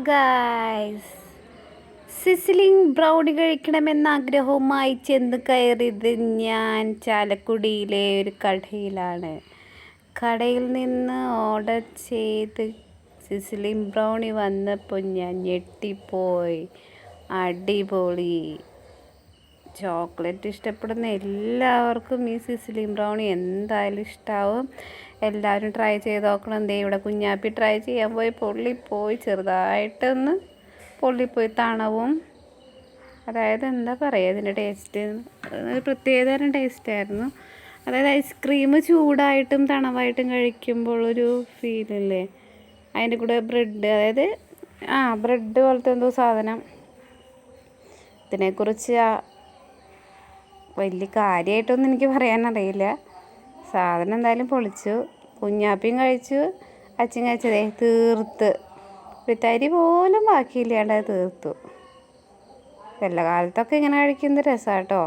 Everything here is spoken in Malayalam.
ഗായ്സ്, സിസിലിംഗ് ബ്രൗണി കഴിക്കണമെന്ന ആഗ്രഹവുമായി ചെന്ന് കയറിയത് ഞാൻ ചാലക്കുടിയിലെ ഒരു കടയിലാണ്. കടയിൽ നിന്ന് ഓർഡർ ചെയ്ത് സിസിലിംഗ് ബ്രൗണി വന്നപ്പോൾ ഞാൻ ഞെട്ടിപ്പോയി. അടിപൊളി! ചോക്ലേറ്റ് ഇഷ്ടപ്പെടുന്ന എല്ലാവർക്കും ഈ സിസിലിംഗ് ബ്രൗണി എന്തായാലും ഇഷ്ടമാവും. എല്ലാവരും ട്രൈ ചെയ്ത് നോക്കണം. ദേ ഇവിടെ കുഞ്ഞാപ്പി ട്രൈ ചെയ്യാൻ പോയി പൊള്ളിപ്പോയി, ചെറുതായിട്ടൊന്ന് പൊള്ളിപ്പോയി. തണവും, അതായത് എന്താ പറയുക, ഇതിൻ്റെ ടേസ്റ്റ് ഒരു പ്രത്യേകതരം ടേസ്റ്റായിരുന്നു. അതായത് ഐസ്ക്രീം ചൂടായിട്ടും തണവായിട്ടും കഴിക്കുമ്പോൾ ഒരു ഫീലില്ലേ, അതിൻ്റെ കൂടെ ബ്രെഡ്, അതായത് ബ്രെഡ് പോലത്തെ എന്തോ സാധനം. ഇതിനെക്കുറിച്ച് വലിയ കാര്യമായിട്ടൊന്നും എനിക്ക് പറയാനറിയില്ല. സാധനം എന്തായാലും പൊളിച്ചു. കുഞ്ഞാപ്പിയും കഴിച്ചു, അച്ഛൻ കഴിച്ചതേ തീർത്ത്, ഒരു തരി പോലും ബാക്കിയില്ലാണ്ട് തീർത്തു. വല്ല കാലത്തൊക്കെ ഇങ്ങനെ കഴിക്കുന്നത് രസമാണ് കേട്ടോ.